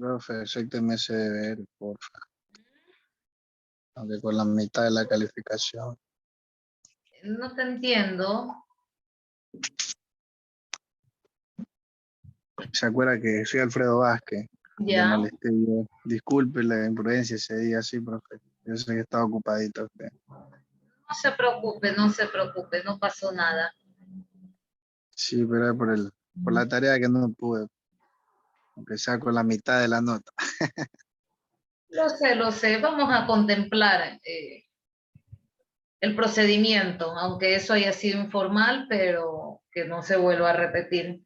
Profe, acépteme ese deber, porfa. Aunque con la mitad de la calificación. No te entiendo. ¿Se acuerda que soy Alfredo Vázquez? Le Ya. molesté yo. Disculpe la imprudencia ese día, sí, profe. Yo sé que estaba ocupadito usted. No se preocupe, no se preocupe, no pasó nada. Sí, pero es por la tarea que no pude. Aunque sea con la mitad de la nota. Lo sé, lo sé. Vamos a contemplar el procedimiento, aunque eso haya sido informal, pero que no se vuelva a repetir.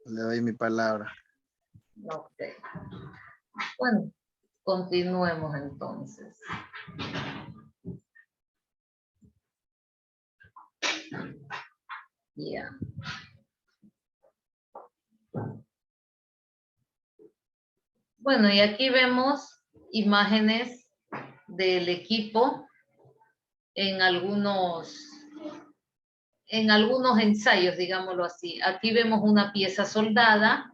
Le doy mi palabra. Ok. Bueno, continuemos entonces. Ya. Bueno, y aquí vemos imágenes del equipo en algunos ensayos, digámoslo así. Aquí vemos una pieza soldada.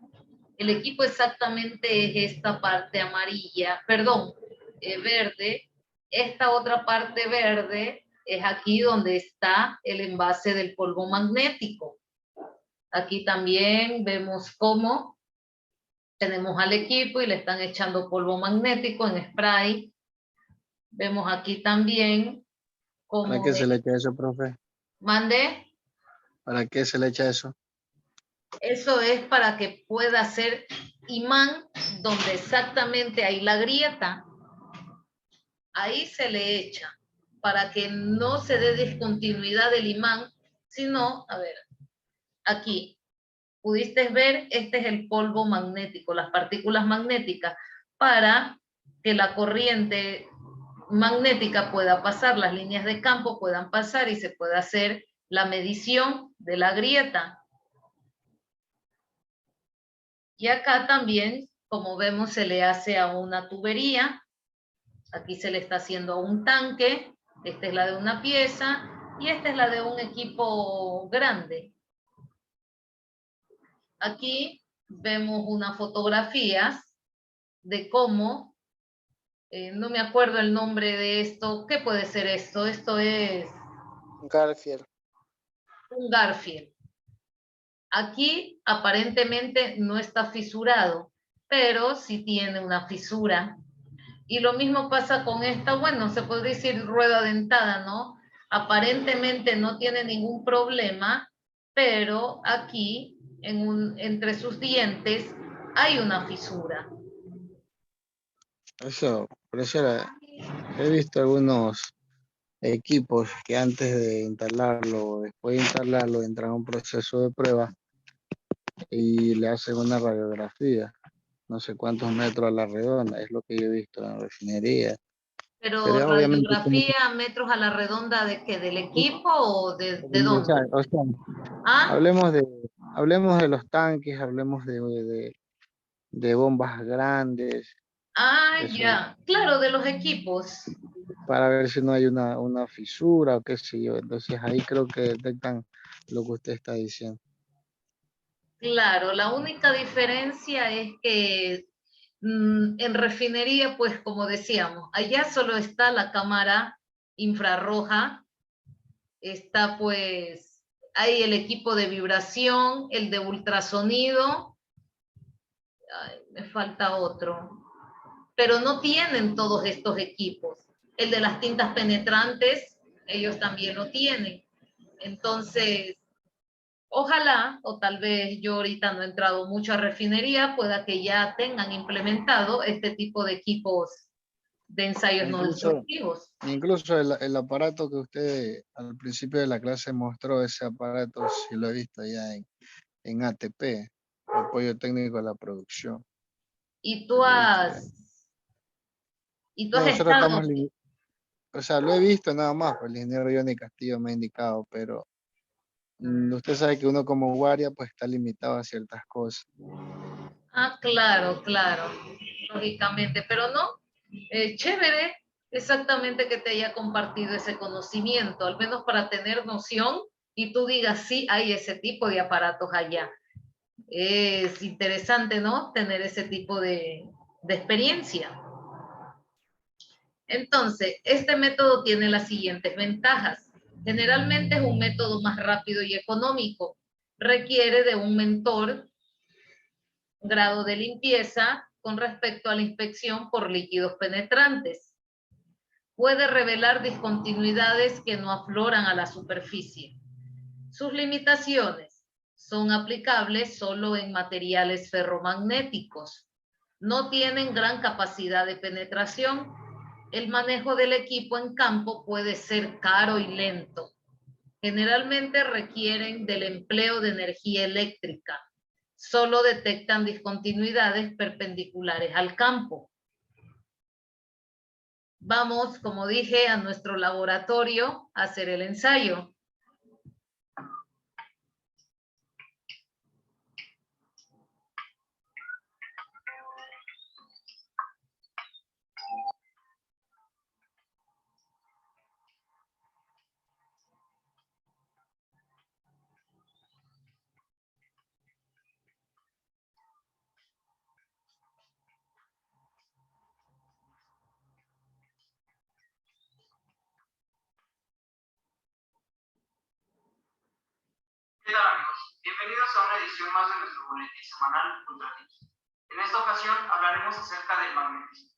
El equipo exactamente es esta parte amarilla, perdón, verde. Esta otra parte verde es aquí donde está el envase del polvo magnético. Aquí también vemos cómo tenemos al equipo y le están echando polvo magnético en spray. Vemos aquí también ¿Para cómo qué se le echa eso, profe? mande. ¿Para qué se le echa eso? Eso es para que pueda ser imán donde exactamente hay la grieta. Ahí se le echa para que no se dé discontinuidad del imán, sino, a ver, aquí, pudiste ver, este es el polvo magnético, las partículas magnéticas, para que la corriente magnética pueda pasar, las líneas de campo puedan pasar y se pueda hacer la medición de la grieta. Y acá también, como vemos, se le hace a una tubería. Aquí se le está haciendo a un tanque. Esta es la de una pieza y esta es la de un equipo grande. Aquí vemos unas fotografías de cómo, no me acuerdo el nombre de esto. ¿Qué puede ser esto? Esto es Garfield. un Garfield. Aquí aparentemente no está fisurado, pero sí tiene una fisura. Y lo mismo pasa con esta, bueno, se puede decir rueda dentada, ¿no? Aparentemente no tiene ningún problema, pero aquí, entre sus dientes, hay una fisura. Por eso he visto algunos equipos que antes de instalarlo o después de instalarlo entran a un proceso de prueba y le hacen una radiografía, no sé cuántos metros a la redonda, es lo que yo he visto en la refinería. Pero Pero obviamente, radiografía, metros a la redonda de qué, del equipo o de o dónde. sea, Ah, hablemos hablemos de los tanques, hablemos de bombas grandes, eso, ya, claro, de los equipos. para ver si no hay una fisura o qué sé yo. Entonces ahí creo que detectan lo que usted está diciendo. Claro, la única diferencia es que en refinería, pues como decíamos, allá solo está la cámara infrarroja, está pues, hay el equipo de vibración, el de ultrasonido, ay, me falta otro, pero no tienen todos estos equipos. El de las tintas penetrantes, ellos también lo tienen. Entonces, ojalá, o tal vez yo ahorita no he entrado mucho a refinería, pueda que ya tengan implementado este tipo de equipos de ensayos no Incluso, destructivos. incluso el aparato que usted al principio de la clase mostró, ese aparato sí lo he visto ya en ATP, apoyo técnico a la producción. Y Sí tú lo he visto ya. has, y tú No, has nosotros estado, estamos, o sea, lo he visto nada más, pues el ingeniero Johnny Castillo me ha indicado, pero usted sabe que uno como guardia pues está limitado a ciertas cosas. claro, claro, lógicamente, pero no, chévere exactamente que te haya compartido ese conocimiento, al menos para tener noción y tú digas, sí, hay ese tipo de aparatos allá. Es interesante, ¿no? Tener ese tipo de experiencia. Entonces, este método tiene las siguientes ventajas. Generalmente es un método más rápido y económico. Requiere de un mentor, grado de limpieza con respecto a la inspección por líquidos penetrantes. Puede revelar discontinuidades que no afloran a la superficie. Sus limitaciones son aplicables solo en materiales ferromagnéticos. No tienen gran capacidad de penetración. El manejo del equipo en campo puede ser caro y lento. Generalmente requieren del empleo de energía eléctrica. Solo detectan discontinuidades perpendiculares al campo. Vamos, como dije, a nuestro laboratorio a hacer el ensayo. ¿Qué tal, amigos? Bienvenidos a una edición más de nuestro boletín semanal Ultratips. En esta ocasión hablaremos acerca del magnetismo.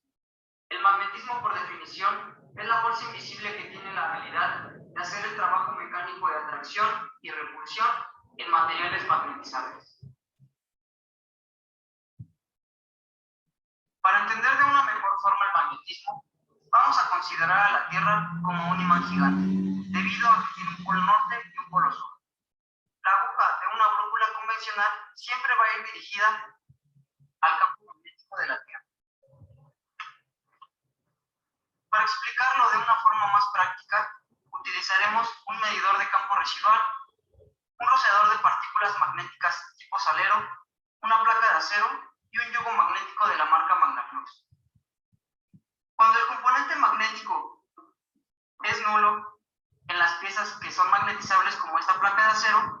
El magnetismo, por definición, es la fuerza invisible que tiene la habilidad de hacer el trabajo mecánico de atracción y repulsión en materiales magnetizables. Para entender de una mejor forma el magnetismo, vamos a considerar a la Tierra como un imán gigante, debido a que tiene un polo norte y un polo sur. La aguja de una brújula convencional siempre va a ir dirigida al campo magnético de la Tierra. Para explicarlo de una forma más práctica, utilizaremos un medidor de campo residual, un rociador de partículas magnéticas tipo salero, una placa de acero y un yugo magnético de la marca Magnaflux. Cuando el componente magnético es nulo en las piezas que son magnetizables como esta placa de acero,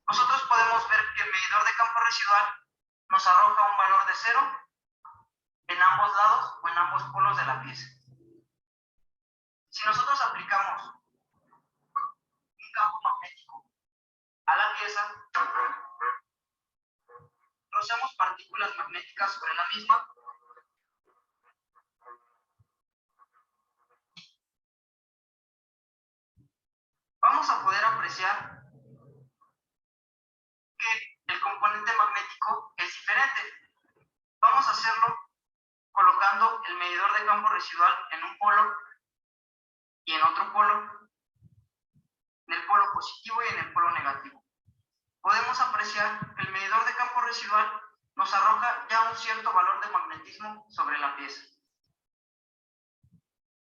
nosotros podemos ver que el medidor de campo residual nos arroja un valor de 0 en ambos lados o en ambos polos de la pieza. Si nosotros aplicamos un campo magnético a la pieza, rociamos partículas magnéticas sobre la misma, vamos a poder apreciar que el componente magnético es diferente. Vamos a hacerlo colocando el medidor de campo residual en un polo y en otro polo, en el polo positivo y en el polo negativo. Podemos apreciar que el medidor de campo residual nos arroja ya un cierto valor de magnetismo sobre la pieza.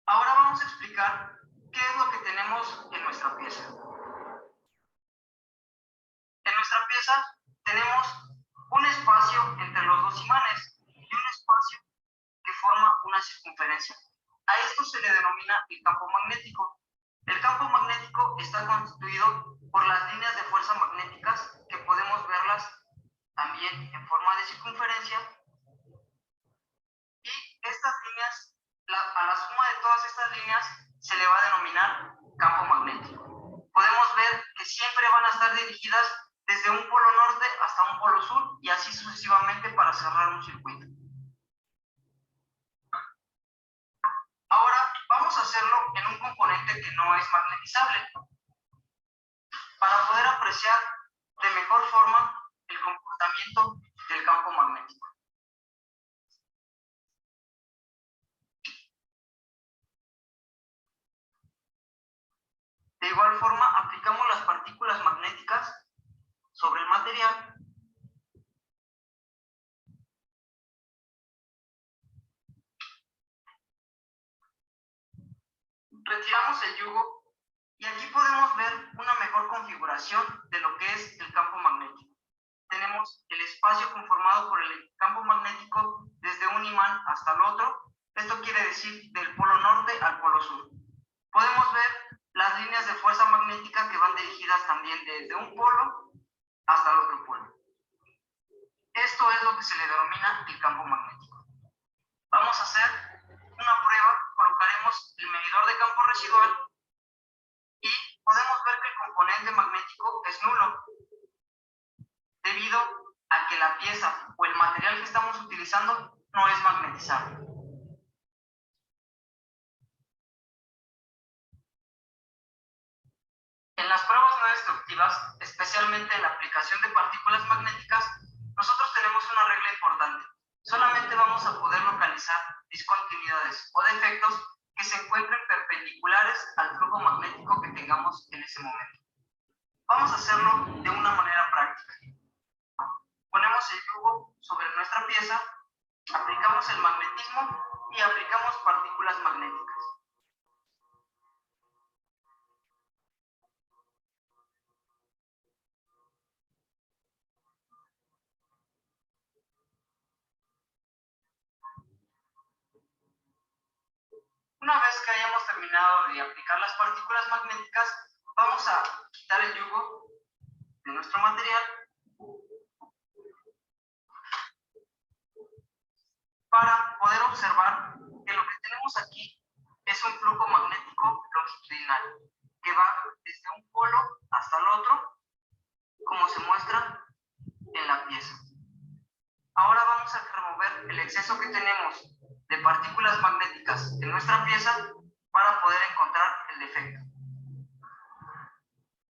Ahora vamos a explicar qué es lo que tenemos en nuestra pieza. En nuestra pieza tenemos un espacio entre los dos imanes y un espacio que forma una circunferencia. A esto se le denomina el campo magnético. El campo magnético está constituido por las líneas de fuerza magnéticas que podemos verlas también en forma de circunferencia, y estas líneas, a la suma de todas estas líneas se le va a denominar campo magnético. Podemos ver que siempre van a estar dirigidas desde un polo norte hasta un polo sur y así sucesivamente para cerrar un circuito. Ahora vamos a hacerlo en un componente que no es magnetizable, para poder apreciar de mejor forma el comportamiento del campo magnético. De igual forma, aplicamos las partículas magnéticas sobre el material retiramos el yugo y aquí podemos ver una mejor configuración de lo que es el campo magnético. Tenemos el espacio conformado por el campo magnético desde un imán hasta el otro. Esto quiere decir del polo norte al polo sur. Podemos ver las líneas de fuerza magnética que van dirigidas también desde un polo hasta el otro polo. Esto es lo que se le denomina el campo magnético. Vamos a hacer una prueba, colocaremos el medidor de campo residual y podemos ver que el componente magnético es nulo, debido a que la pieza o el material que estamos utilizando no es magnetizable. En las pruebas no destructivas, especialmente en la aplicación de partículas magnéticas, nosotros tenemos una regla importante. Solamente vamos a poder localizar discontinuidades o defectos que se encuentren perpendiculares al flujo magnético que tengamos en ese momento. Vamos a hacerlo de una manera práctica. Ponemos el yugo sobre nuestra pieza, aplicamos el magnetismo y aplicamos partículas magnéticas. Una vez que hayamos terminado de aplicar las partículas magnéticas, vamos a quitar el yugo de nuestro material para poder observar que lo que tenemos aquí es un flujo magnético longitudinal que va desde un polo hasta el otro, como se muestra en la pieza. Ahora vamos a remover el exceso que tenemos de partículas magnéticas en nuestra pieza para poder encontrar el defecto.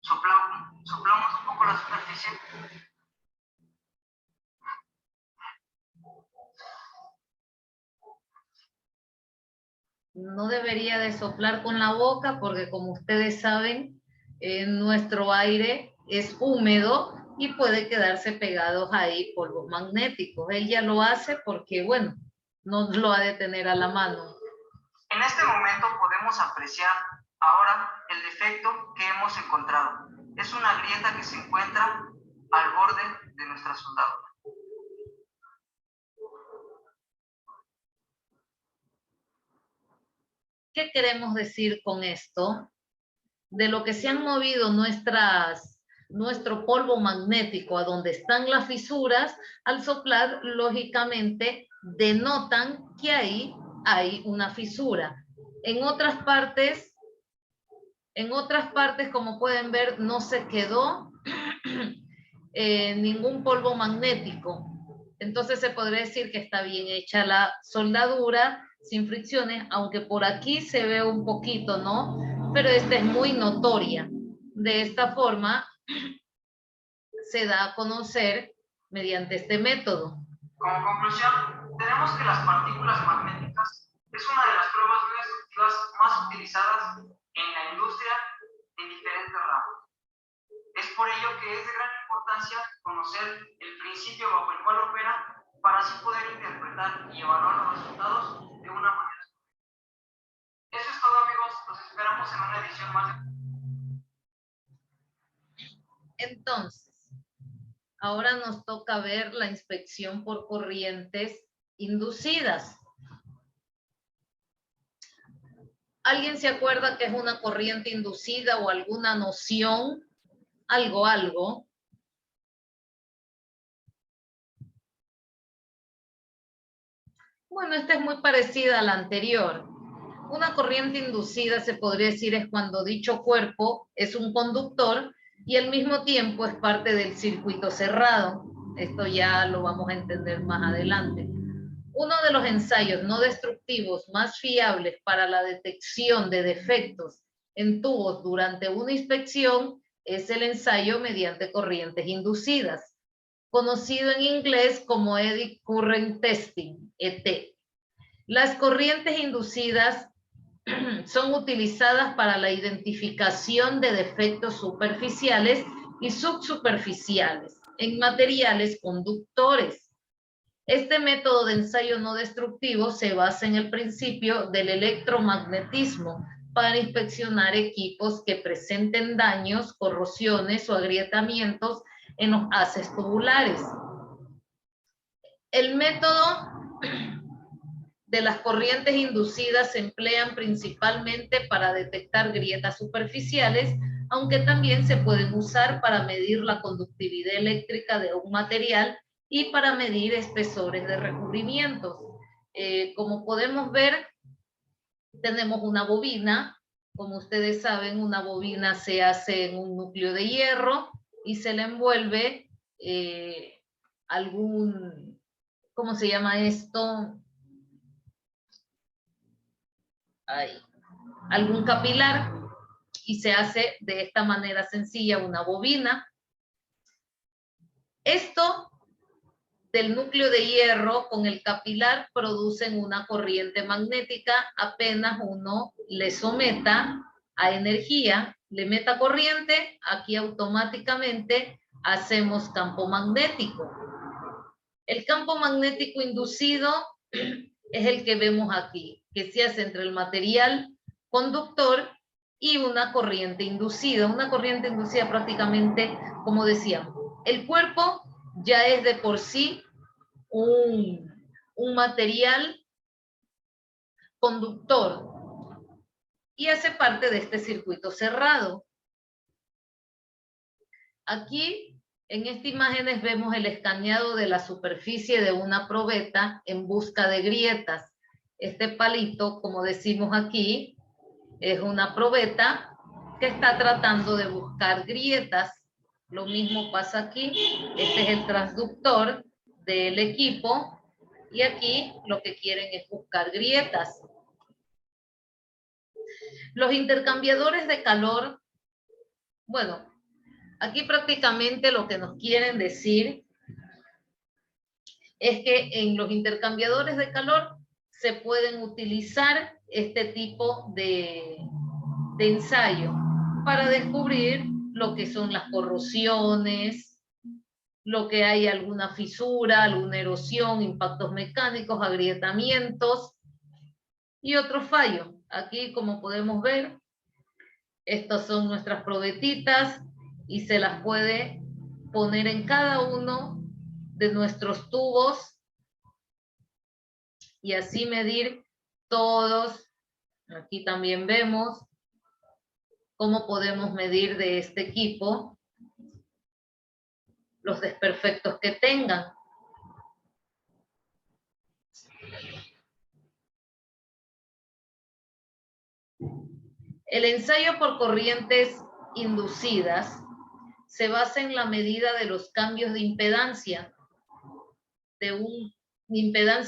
Soplamos un poco la superficie. No debería de soplar con la boca porque, como ustedes saben, nuestro aire es húmedo y puede quedarse pegados ahí polvos magnéticos. Él ya lo hace porque, bueno, no lo ha de tener a la mano. En este momento podemos apreciar ahora el defecto que hemos encontrado. Es una grieta que se encuentra al borde de nuestra soldadura. ¿Qué queremos decir con esto? De lo que se han movido nuestro polvo magnético a donde están las fisuras, al soplar, lógicamente, denotan que ahí hay una fisura. En otras partes, como pueden ver, no se quedó ningún polvo magnético. Entonces se podría decir que está bien hecha la soldadura, sin fricciones, aunque por aquí se ve un poquito, ¿no? Pero esta es muy notoria. De esta forma se da a conocer mediante este método. Como conclusión, tenemos que las partículas magnéticas es una de las pruebas no destructivas más utilizadas en la industria en diferentes ramas. Es por ello que es de gran importancia conocer el principio bajo el cual opera para así poder interpretar y evaluar los resultados de una manera. Eso es todo, amigos. Los esperamos en una edición más. Entonces, ahora nos toca ver la inspección por corrientes inducidas. ¿Alguien se acuerda que es una corriente inducida o alguna noción? Algo. Bueno, esta es muy parecida a la anterior. Una corriente inducida se podría decir es cuando dicho cuerpo es un conductor y al mismo tiempo es parte del circuito cerrado. Esto ya lo vamos a entender más adelante. Uno de los ensayos no destructivos más fiables para la detección de defectos en tubos durante una inspección es el ensayo mediante corrientes inducidas, conocido en inglés como Eddy Current Testing, ET. Las corrientes inducidas son utilizadas para la identificación de defectos superficiales y subsuperficiales en materiales conductores. Este método de ensayo no destructivo se basa en el principio del electromagnetismo para inspeccionar equipos que presenten daños, corrosiones o agrietamientos en los haces tubulares. El método de las corrientes inducidas se emplean principalmente para detectar grietas superficiales, aunque también se pueden usar para medir la conductividad eléctrica de un material y para medir espesores de recubrimientos. Como podemos ver, tenemos una bobina. Como ustedes saben, una bobina se hace en un núcleo de hierro y se le envuelve algún, ¿cómo se llama esto? Algún capilar, y se hace de esta manera sencilla una bobina. Esto del núcleo de hierro con el capilar producen una corriente magnética apenas uno le someta a energía, le meta corriente, aquí automáticamente hacemos campo magnético. El campo magnético inducido es el que vemos aquí, que se hace entre el material conductor y una corriente inducida. Una corriente inducida prácticamente, como decíamos, el cuerpo ya es de por sí un material conductor y hace parte de este circuito cerrado. Aquí en esta imagen vemos el escaneado de la superficie de una probeta en busca de grietas. Este palito, como decimos aquí, es una probeta que está tratando de buscar grietas. Lo mismo pasa aquí. Este es el transductor del equipo y aquí lo que quieren es buscar grietas. Los intercambiadores de calor, bueno, aquí prácticamente lo que nos quieren decir es que en los intercambiadores de calor se pueden utilizar este tipo de ensayo para descubrir lo que son las corrosiones, lo que hay alguna fisura, alguna erosión, impactos mecánicos, agrietamientos y otros fallos. Aquí, como podemos ver, estas son nuestras probetitas y se las puede poner en cada uno de nuestros tubos y así medir todos. Aquí también vemos cómo podemos medir de este equipo los desperfectos que tengan. El ensayo por corrientes inducidas se basa en la medida de los cambios de impedancia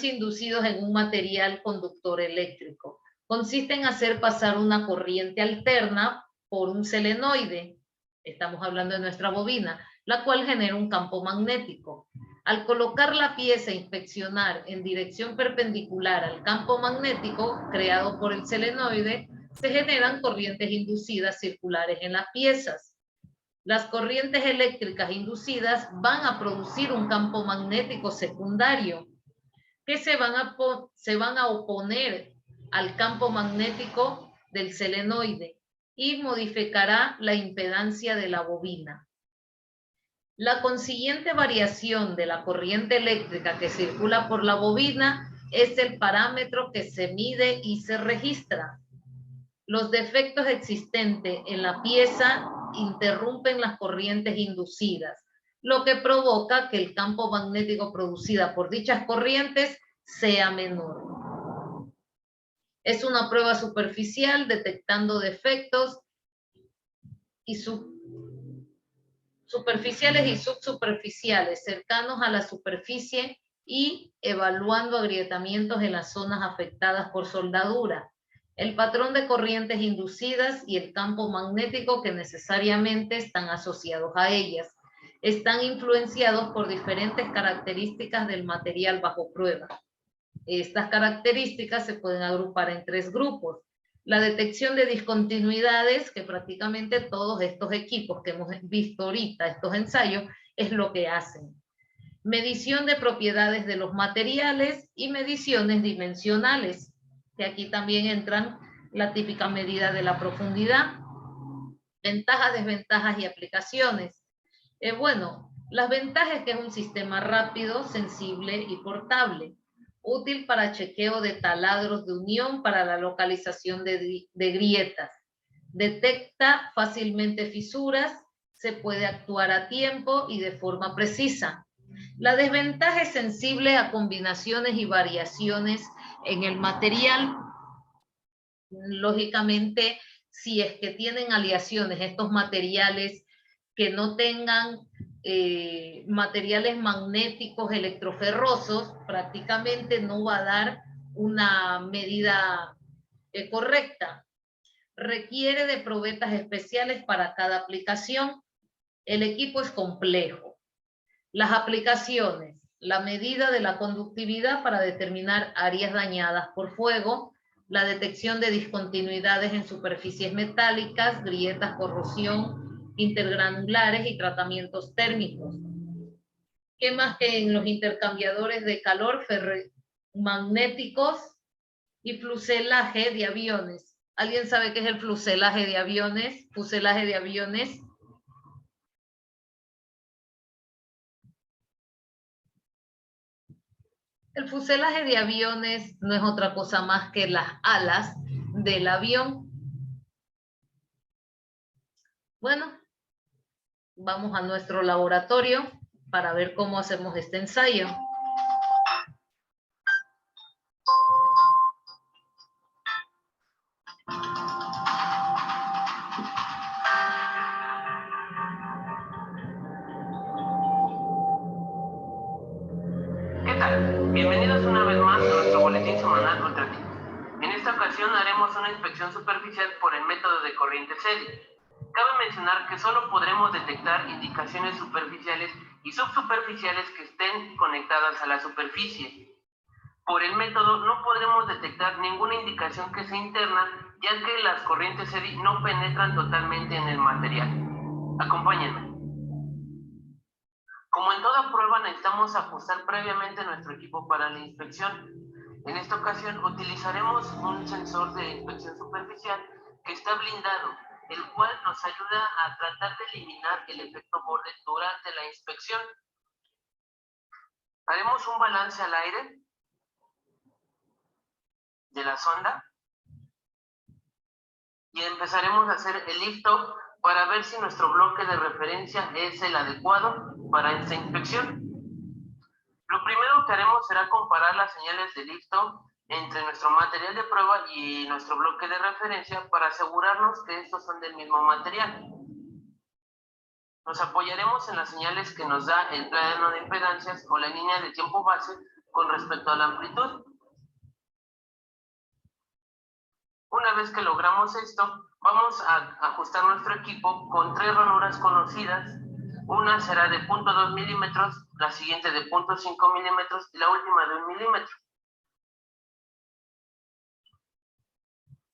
inducidos en un material conductor eléctrico. Consiste en hacer pasar una corriente alterna por un selenoide, estamos hablando de nuestra bobina, la cual genera un campo magnético. Al colocar la pieza e inspeccionar en dirección perpendicular al campo magnético creado por el selenoide, se generan corrientes inducidas circulares en las piezas. Las corrientes eléctricas inducidas van a producir un campo magnético secundario que se van a oponer al campo magnético del selenoide y modificará la impedancia de la bobina. La consiguiente variación de la corriente eléctrica que circula por la bobina es el parámetro que se mide y se registra. Los defectos existentes en la pieza interrumpen las corrientes inducidas, lo que provoca que el campo magnético producido por dichas corrientes sea menor. Es una prueba superficial detectando defectos superficiales y subsuperficiales cercanos a la superficie y evaluando agrietamientos en las zonas afectadas por soldadura, el patrón de corrientes inducidas y el campo magnético que necesariamente están asociados a ellas. Están influenciados por diferentes características del material bajo prueba. Estas características se pueden agrupar en 3 grupos. La detección de discontinuidades, que prácticamente todos estos equipos que hemos visto ahorita, estos ensayos, es lo que hacen. Medición de propiedades de los materiales y mediciones dimensionales, que aquí también entran la típica medida de la profundidad. Ventajas, desventajas y aplicaciones. Bueno, las ventajas es que es un sistema rápido, sensible y portable. Útil para chequeo de taladros de unión para la localización de grietas. Detecta fácilmente fisuras, se puede actuar a tiempo y de forma precisa. La desventaja es sensible a combinaciones y variaciones en el material. Lógicamente, si es que tienen aleaciones estos materiales que no tengan materiales magnéticos electroferrosos, prácticamente no va a dar una medida correcta. Requiere de probetas especiales para cada aplicación. El equipo es complejo. Las aplicaciones: la medida de la conductividad para determinar áreas dañadas por fuego, la detección de discontinuidades en superficies metálicas, grietas, corrosión, intergranulares y tratamientos térmicos. ¿Qué más que en los intercambiadores de calor ferromagnéticos y fuselaje de aviones? ¿Alguien sabe qué es el fuselaje de aviones? Fuselaje de aviones. El fuselaje de aviones no es otra cosa más que las alas del avión. Bueno, vamos a nuestro laboratorio para ver cómo hacemos este ensayo. ¿Qué tal? Bienvenidos una vez más a nuestro boletín semanal UltraTech. En esta ocasión haremos una inspección superficial por el método de corriente serie. Cabe mencionar que solo podremos detectar indicaciones superficiales y subsuperficiales que estén conectadas a la superficie. Por el método no podremos detectar ninguna indicación que sea interna, ya que las corrientes serie no penetran totalmente en el material. Acompáñenme. Como en toda prueba, necesitamos ajustar previamente nuestro equipo para la inspección. En esta ocasión utilizaremos un sensor de inspección superficial que está blindado, el cual nos ayuda a tratar de eliminar el efecto borde durante la inspección. Haremos un balance al aire de la sonda y empezaremos a hacer el lift-off para ver si nuestro bloque de referencia es el adecuado para esta inspección. Lo primero que haremos será comparar las señales de lift-off entre nuestro material de prueba y nuestro bloque de referencia para asegurarnos que estos son del mismo material. Nos apoyaremos en las señales que nos da el plano de impedancias o la línea de tiempo base con respecto a la amplitud. Una vez que logramos esto, vamos a ajustar nuestro equipo con 3 ranuras conocidas. Una será de 0.2 milímetros, la siguiente de 0.5 milímetros y la última de 1 milímetro.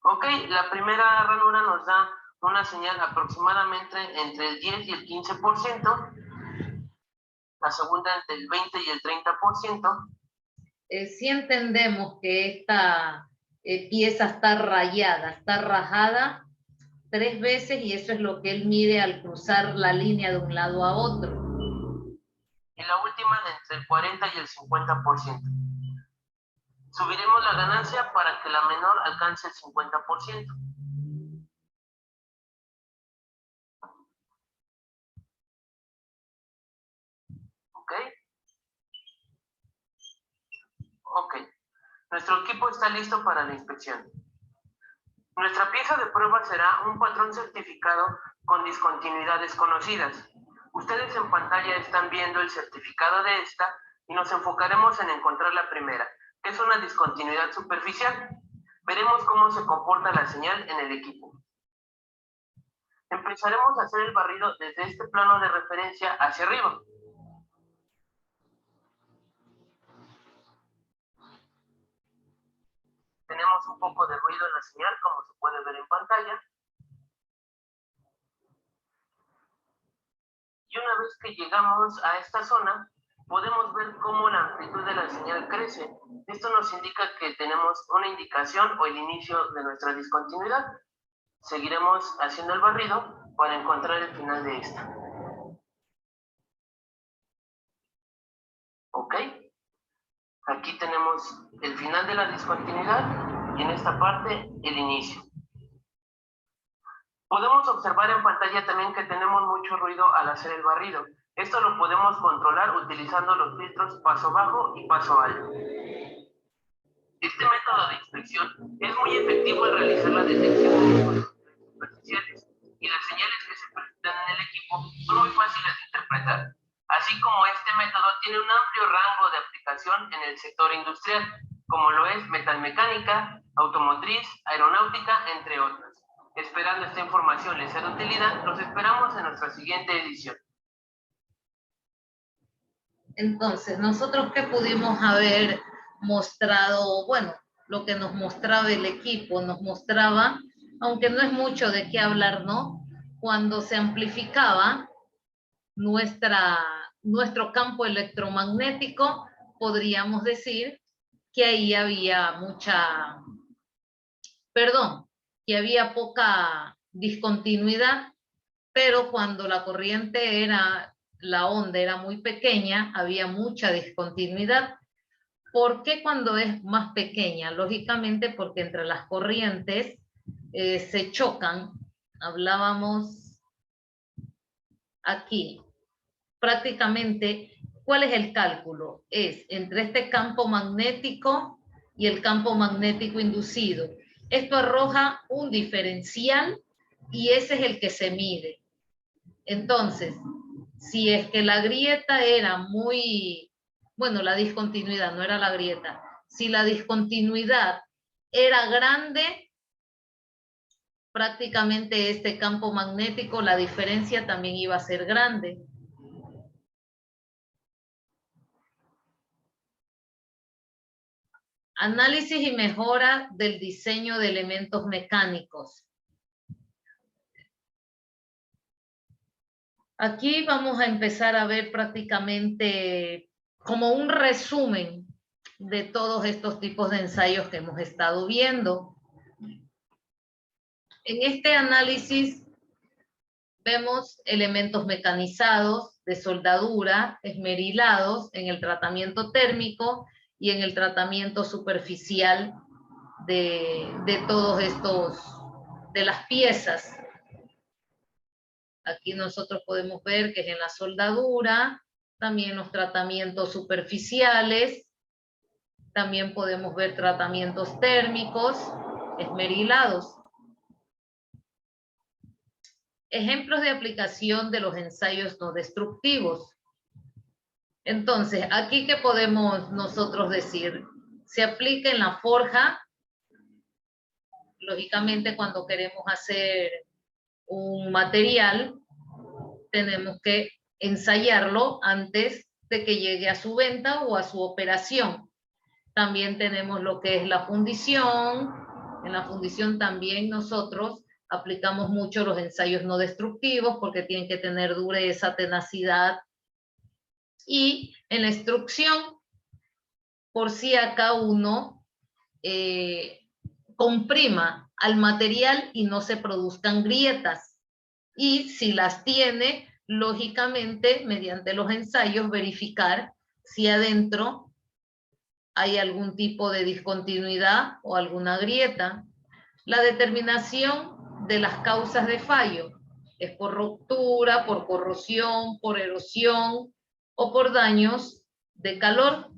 Ok, la primera ranura nos da una señal aproximadamente entre el 10 y el 15%, la segunda entre el 20 y el 30%. Sí entendemos que esta pieza está rayada, está rajada 3 veces y eso es lo que él mide al cruzar la línea de un lado a otro. Y la última de entre el 40 y el 50%. Subiremos la ganancia para que la menor alcance el 50%. ¿Ok? Ok. Nuestro equipo está listo para la inspección. Nuestra pieza de prueba será un patrón certificado con discontinuidades conocidas. Ustedes en pantalla están viendo el certificado de esta y nos enfocaremos en encontrar la primera, que es una discontinuidad superficial. Veremos cómo se comporta la señal en el equipo. Empezaremos a hacer el barrido desde este plano de referencia hacia arriba. Tenemos un poco de ruido en la señal, como se puede ver en pantalla. Y una vez que llegamos a esta zona, podemos ver cómo la amplitud de la señal crece. Esto nos indica que tenemos una indicación o el inicio de nuestra discontinuidad. Seguiremos haciendo el barrido para encontrar el final de esta. ¿Ok? Aquí tenemos el final de la discontinuidad y en esta parte el inicio. Podemos observar en pantalla también que tenemos mucho ruido al hacer el barrido. Esto lo podemos controlar utilizando los filtros paso bajo y paso alto. Este método de inspección es muy efectivo en realizar la detección de dispositivos superficiales y las señales que se presentan en el equipo son muy fáciles de interpretar, así como este método tiene un amplio rango de aplicación en el sector industrial, como lo es metalmecánica, automotriz, aeronáutica, entre otras. Esperando esta información les sea de utilidad, los esperamos en nuestra siguiente edición. Entonces, nosotros que pudimos haber mostrado, bueno, lo que nos mostraba el equipo, nos mostraba, aunque no es mucho de qué hablar, ¿no? Cuando se amplificaba nuestro campo electromagnético, podríamos decir que ahí había que había poca discontinuidad, pero cuando la corriente la onda era muy pequeña, había mucha discontinuidad. ¿Por qué cuando es más pequeña? Lógicamente porque entre las corrientes se chocan. Hablábamos aquí, prácticamente, ¿cuál es el cálculo? Es entre este campo magnético y el campo magnético inducido. Esto arroja un diferencial y ese es el que se mide. Entonces, si es que la grieta era la discontinuidad, no era la grieta. Si la discontinuidad era grande, prácticamente este campo magnético, la diferencia también iba a ser grande. Análisis y mejora del diseño de elementos mecánicos. Aquí vamos a empezar a ver prácticamente como un resumen de todos estos tipos de ensayos que hemos estado viendo. En este análisis vemos elementos mecanizados de soldadura, esmerilados en el tratamiento térmico y en el tratamiento superficial de todos estos, de las piezas. Aquí nosotros podemos ver que es en la soldadura, también los tratamientos superficiales, también podemos ver tratamientos térmicos, esmerilados. Ejemplos de aplicación de los ensayos no destructivos. Entonces, aquí ¿qué podemos nosotros decir? Se aplica en la forja, lógicamente cuando queremos hacer un material, tenemos que ensayarlo antes de que llegue a su venta o a su operación. También tenemos lo que es la fundición. En la fundición también nosotros aplicamos mucho los ensayos no destructivos porque tienen que tener dureza, tenacidad. Y en la extrusión, por si acá uno comprima al material y no se produzcan grietas. Y si las tiene, lógicamente, mediante los ensayos, verificar si adentro hay algún tipo de discontinuidad o alguna grieta. La determinación de las causas de fallo es por ruptura, por corrosión, por erosión o por daños de calor.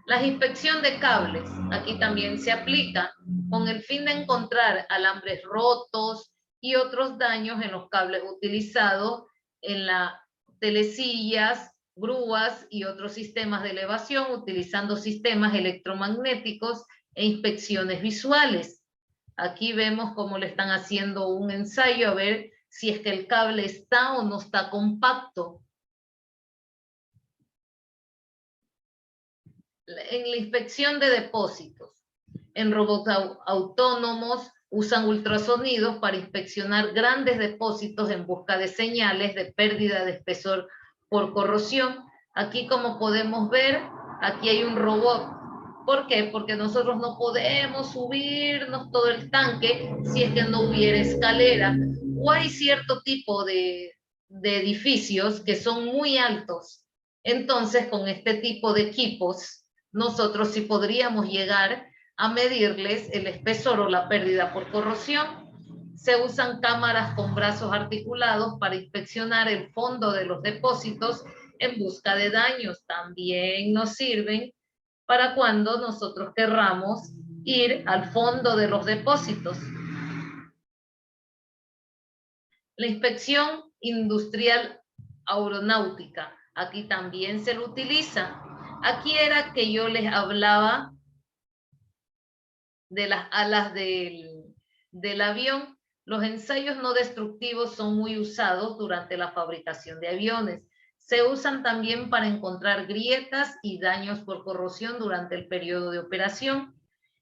La inspección de cables, aquí también se aplica con el fin de encontrar alambres rotos y otros daños en los cables utilizados en las telesillas, grúas y otros sistemas de elevación, utilizando sistemas electromagnéticos e inspecciones visuales. Aquí vemos cómo le están haciendo un ensayo a ver si es que el cable está o no está compacto. En la inspección de depósitos, en robots autónomos usan ultrasonidos para inspeccionar grandes depósitos en busca de señales de pérdida de espesor por corrosión. Aquí, como podemos ver, aquí hay un robot. ¿Por qué? Porque nosotros no podemos subirnos todo el tanque si es que no hubiera escalera, o hay cierto tipo de edificios que son muy altos. Entonces, con este tipo de equipos, nosotros sí podríamos llegar a medirles el espesor o la pérdida por corrosión. Se usan cámaras con brazos articulados para inspeccionar el fondo de los depósitos en busca de daños. También nos sirven para cuando nosotros querramos ir al fondo de los depósitos. La inspección industrial aeronáutica, aquí también se lo utiliza. Aquí era que yo les hablaba de las alas del avión. Los ensayos no destructivos son muy usados durante la fabricación de aviones. Se usan también para encontrar grietas y daños por corrosión durante el periodo de operación.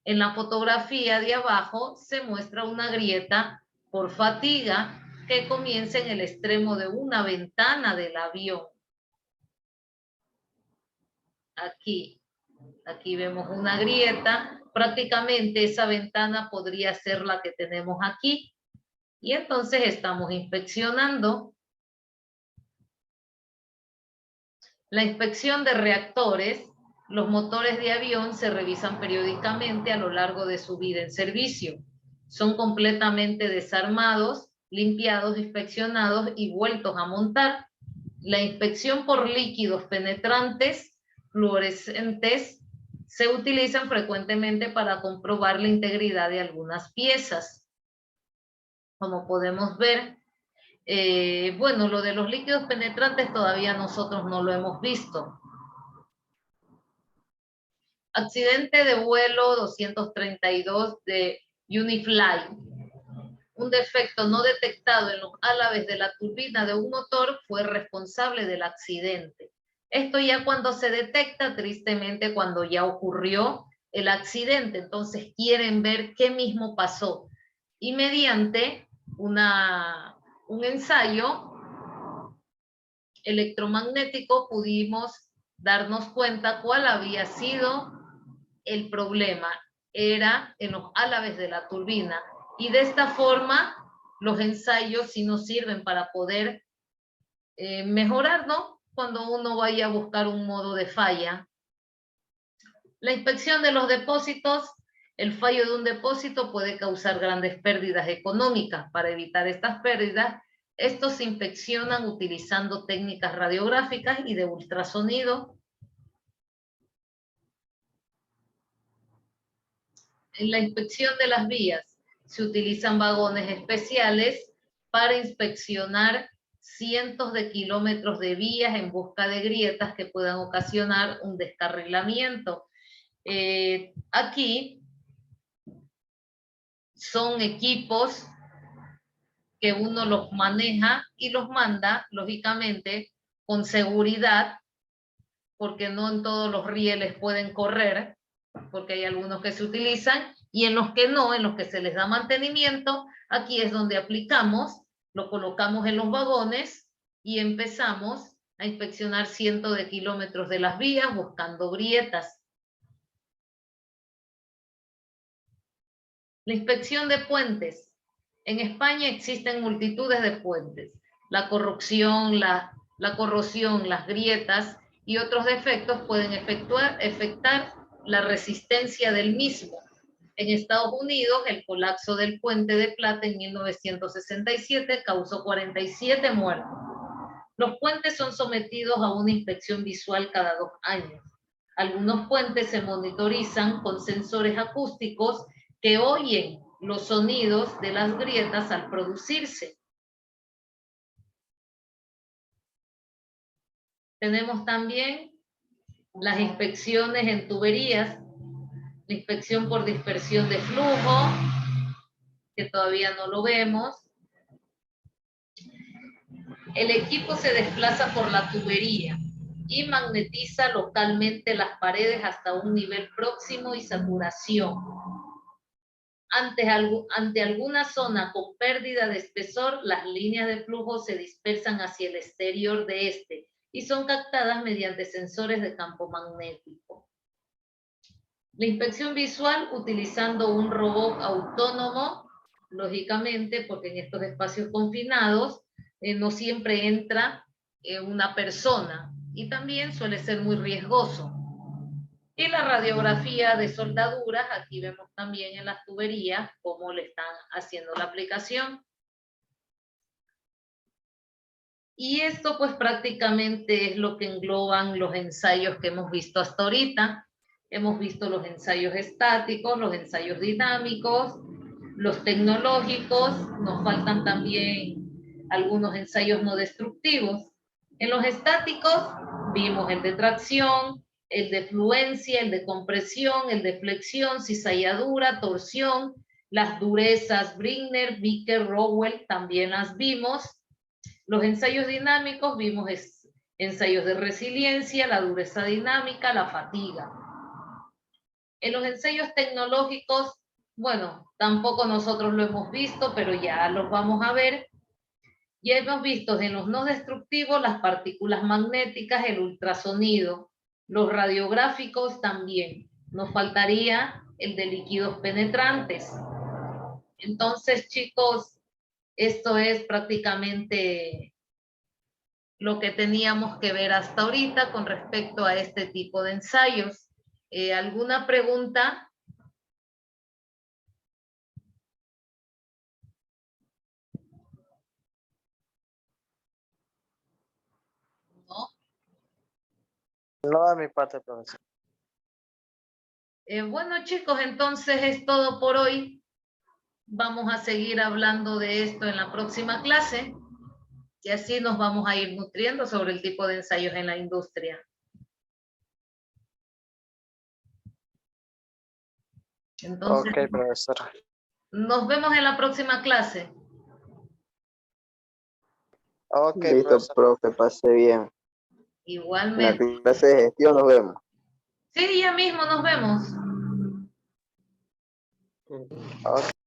En la fotografía de abajo se muestra una grieta por fatiga que comienza en el extremo de una ventana del avión. Aquí vemos una grieta. Prácticamente esa ventana podría ser la que tenemos aquí. Y entonces estamos inspeccionando. La inspección de reactores. Los motores de avión se revisan periódicamente a lo largo de su vida en servicio. Son completamente desarmados, limpiados, inspeccionados y vueltos a montar. La inspección por líquidos penetrantes, fluorescentes, se utilizan frecuentemente para comprobar la integridad de algunas piezas. Como podemos ver, bueno, lo de los líquidos penetrantes todavía nosotros no lo hemos visto. Accidente de vuelo 232 de Unifly. Un defecto no detectado en los álabes de la turbina de un motor fue responsable del accidente. Esto ya cuando se detecta, tristemente, cuando ya ocurrió el accidente. Entonces quieren ver qué mismo pasó. Y mediante un ensayo electromagnético pudimos darnos cuenta cuál había sido el problema. Era en los álabes de la turbina. Y de esta forma, los ensayos sí nos sirven para poder mejorar, ¿no? Cuando uno vaya a buscar un modo de falla. La inspección de los depósitos. El fallo de un depósito puede causar grandes pérdidas económicas. Para evitar estas pérdidas, estos se inspeccionan utilizando técnicas radiográficas y de ultrasonido. En la inspección de las vías, se utilizan vagones especiales para inspeccionar cientos de kilómetros de vías en busca de grietas que puedan ocasionar un descarrilamiento. Aquí son equipos que uno los maneja y los manda, lógicamente, con seguridad, porque no en todos los rieles pueden correr, porque hay algunos que se utilizan, y en los que no, en los que se les da mantenimiento, aquí es donde aplicamos, lo colocamos en los vagones y empezamos a inspeccionar cientos de kilómetros de las vías buscando grietas. La inspección de puentes. En España existen multitudes de puentes. La corrosión, las grietas y otros defectos pueden afectar la resistencia del mismo. En Estados Unidos, el colapso del puente de Plata en 1967 causó 47 muertos. Los puentes son sometidos a una inspección visual cada 2 años. Algunos puentes se monitorizan con sensores acústicos que oyen los sonidos de las grietas al producirse. Tenemos también las inspecciones en tuberías, la inspección por dispersión de flujo, que todavía no lo vemos. El equipo se desplaza por la tubería y magnetiza localmente las paredes hasta un nivel próximo y saturación. Ante alguna zona con pérdida de espesor, las líneas de flujo se dispersan hacia el exterior de este y son captadas mediante sensores de campo magnético. La inspección visual utilizando un robot autónomo, lógicamente, porque en estos espacios confinados no siempre entra una persona y también suele ser muy riesgoso. Y la radiografía de soldaduras, aquí vemos también en las tuberías cómo le están haciendo la aplicación. Y esto pues prácticamente es lo que engloban los ensayos que hemos visto hasta ahorita. Hemos visto los ensayos estáticos, los ensayos dinámicos, los tecnológicos, nos faltan también algunos ensayos no destructivos. En los estáticos vimos el de tracción, el de fluencia, el de compresión, el de flexión, cizalladura, torsión, las durezas Brinner, Vicker, Rowell, también las vimos. Los ensayos dinámicos vimos ensayos de resiliencia, la dureza dinámica, la fatiga. En los ensayos tecnológicos, bueno, tampoco nosotros lo hemos visto, pero ya los vamos a ver. Ya hemos visto en los no destructivos las partículas magnéticas, el ultrasonido, los radiográficos también. Nos faltaría el de líquidos penetrantes. Entonces, chicos, esto es prácticamente lo que teníamos que ver hasta ahorita con respecto a este tipo de ensayos. ¿Alguna pregunta? ¿No? No de mi parte, profesor. Bueno, chicos, entonces es todo por hoy. Vamos a seguir hablando de esto en la próxima clase y así nos vamos a ir nutriendo sobre el tipo de ensayos en la industria. Entonces, Ok, profesor. nos vemos en la próxima clase. Ok, Listo, profesor. profe, pase bien. En la Igualmente. clase de gestión nos vemos. Sí, ya mismo nos vemos. Ok.